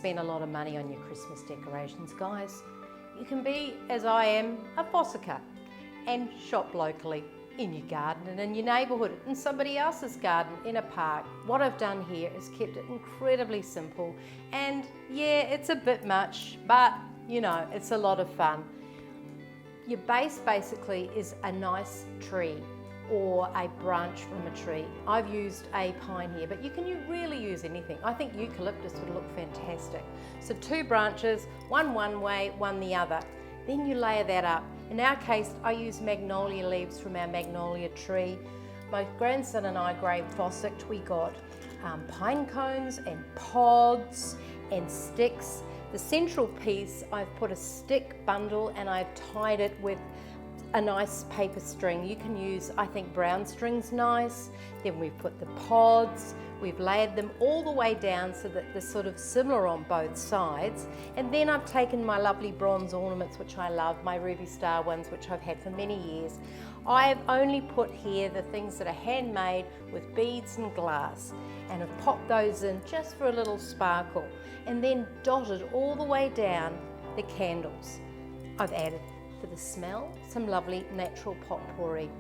spend a lot of money on your Christmas decorations, guys. You can be, as I am, a Fossicker and shop locally in your garden and in your neighbourhood, in somebody else's garden, in a park. What I've done here is kept it incredibly simple, and yeah, it's a bit much, but you know, it's a lot of fun. Your base basically is a nice tree or a branch from a tree. I've used a pine here, but you can really use anything. I think eucalyptus would look fantastic. So 2 branches, one way, one the other. Then you layer that up. In our case, I use magnolia leaves from our magnolia tree. My grandson and I, Fossicked, we got pine cones and pods and sticks. The central piece, I've put a stick bundle and I've tied it with a nice paper string. You can use, I think brown string's nice. Then we've put the pods, we've layered them all the way down so that they're sort of similar on both sides. And then I've taken my lovely bronze ornaments, which I love, my ruby star ones, which I've had for many years. I've only put here the things that are handmade with beads and glass, and have popped those in just for a little sparkle, and then dotted all the way down the candles. I've added, for the smell, some lovely natural potpourri,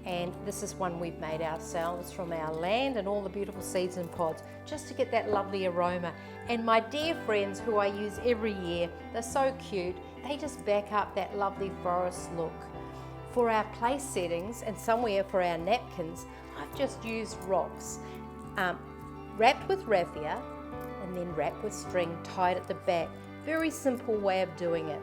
and this is one we've made ourselves from our land and all the beautiful seeds and pods, just to get that lovely aroma. And my dear friends who I use every year, they're so cute, they just back up that lovely forest look. For our place settings and somewhere for our napkins, I've just used rocks, wrapped with raffia and then wrapped with string, tied at the back. Very simple way of doing it.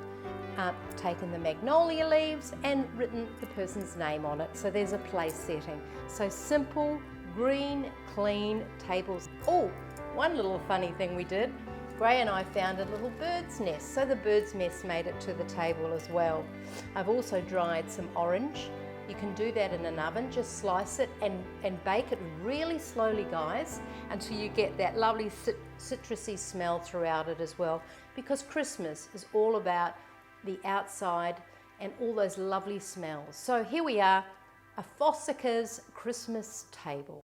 Taken the magnolia leaves and written the person's name on it, so there's a place setting. So simple, green, clean tables. Oh, one little funny thing we did, Gray and I found a little bird's nest, so the bird's nest made it to the table as well. I've also dried some orange. You can do that in an oven, just slice it and bake it really slowly, guys, until you get that lovely citrusy smell throughout it as well, because Christmas is all about the outside and all those lovely smells. So here we are, a Fossickers Christmas table.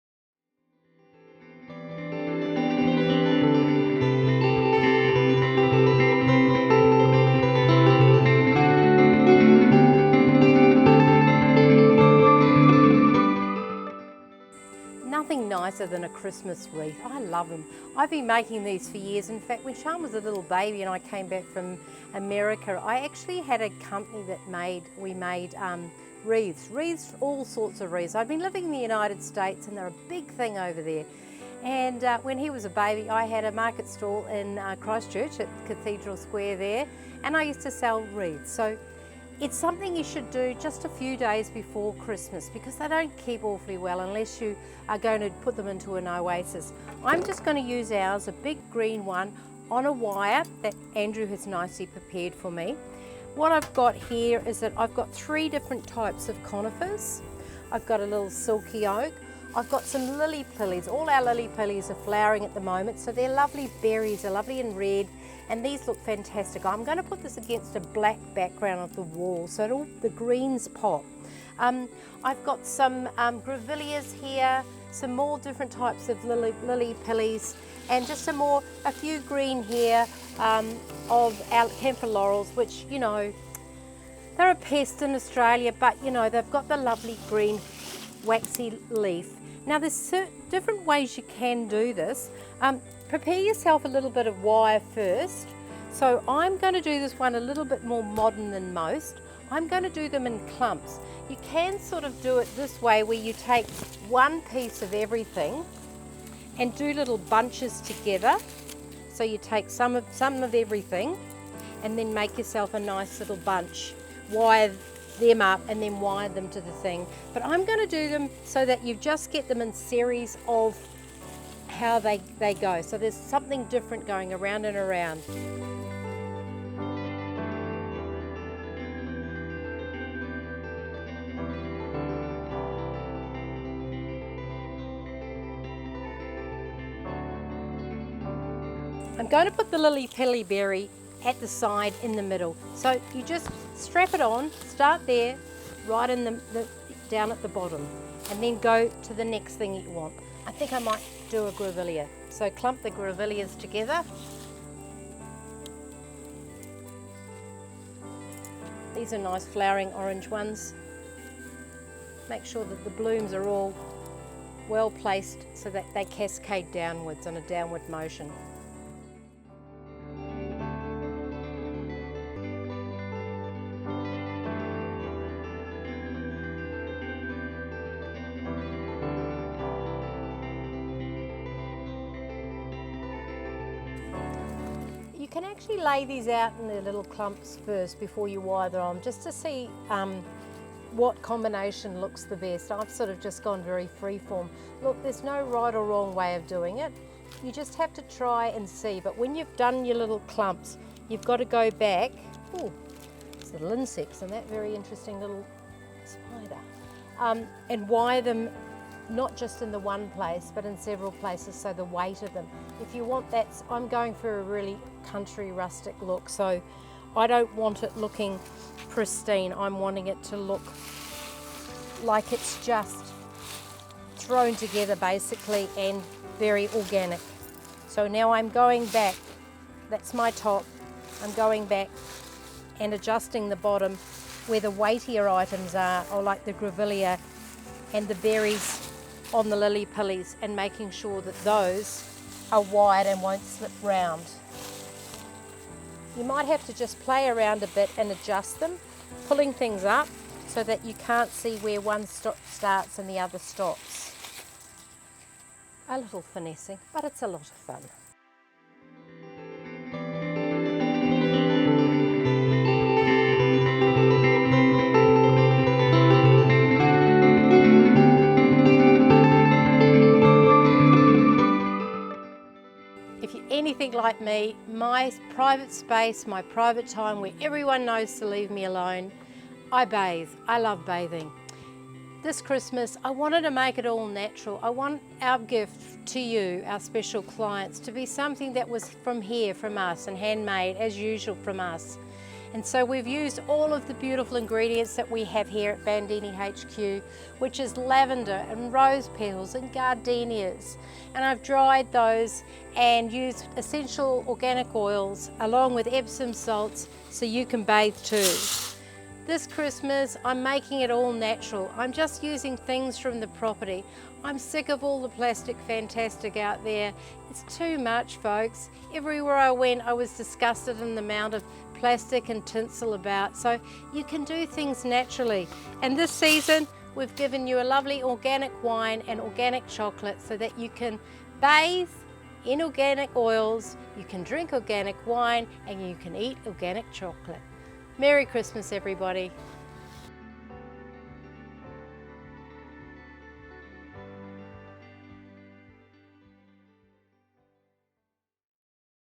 Nothing nicer than a Christmas wreath. I love them. I've been making these for years. In fact, when Sean was a little baby and I came back from America, I actually had a company that we made wreaths, all sorts of wreaths. I've been living in the United States and they're a big thing over there. And when he was a baby, I had a market stall in Christchurch at Cathedral Square there, and I used to sell wreaths. So it's something you should do just a few days before Christmas, because they don't keep awfully well unless you are going to put them into an oasis. I'm just going to use ours, a big green one, on a wire that Andrew has nicely prepared for me. What I've got here is that I've got 3 different types of conifers. I've got a little silky oak. I've got some lily pillies. All our lily pillies are flowering at the moment, so they're lovely berries, they're lovely and red, and these look fantastic. I'm going to put this against a black background of the wall so all the greens pop. I've got some grevilleas here, some more different types of lily pillies, and just a few green here of our camphor laurels, which, you know, they're a pest in Australia, but you know, they've got the lovely green waxy leaf. Now there's different ways you can do this. Prepare yourself a little bit of wire first. So I'm going to do this one a little bit more modern than most. I'm going to do them in clumps. You can sort of do it this way, where you take one piece of everything and do little bunches together. So you take some of everything and then make yourself a nice little bunch. Wire them up and then wire them to the thing. But I'm going to do them so that you just get them in series of how they go. So there's something different going around and around. I'm going to put the lily pilly berry at the side in the middle. So you just strap it on, start there, right in the down at the bottom, and then go to the next thing you want. I think I might do a grevillea. So clump the grevilleas together These are nice flowering orange ones. Make sure that the blooms are all well placed so that they cascade downwards on a downward motion. You can actually lay these out in their little clumps first before you wire them on, just to see what combination looks the best. I've sort of just gone very freeform. Look, there's no right or wrong way of doing it. You just have to try and see. But when you've done your little clumps, you've got to go back. Oh, there's little insects and that very interesting little spider. And wire them not just in the one place, but in several places, so the weight of them. If you want that, I'm going for a really country rustic look, so I don't want it looking pristine. I'm wanting it to look like it's just thrown together basically and very organic. So now I'm going back, that's my top, I'm going back and adjusting the bottom where the weightier items are, or like the grevillea and the berries on the lily pillies, and making sure that those are wide and won't slip round. You might have to just play around a bit and adjust them, pulling things up so that you can't see where one starts and the other stops. A little finessing, but it's a lot of fun. If you're anything like me, my private space, my private time where everyone knows to leave me alone, I bathe. I love bathing. This Christmas, I wanted to make it all natural. I want our gift to you, our special clients, to be something that was from here, from us, and handmade as usual from us. And so we've used all of the beautiful ingredients that we have here at Bandini HQ, which is lavender and rose petals and gardenias. And I've dried those and used essential organic oils along with Epsom salts so you can bathe too. This Christmas, I'm making it all natural. I'm just using things from the property. I'm sick of all the plastic fantastic out there. It's too much, folks. Everywhere I went, I was disgusted in the amount of plastic and tinsel about. So you can do things naturally. And this season, we've given you a lovely organic wine and organic chocolate so that you can bathe in organic oils, you can drink organic wine, and you can eat organic chocolate. Merry Christmas, everybody.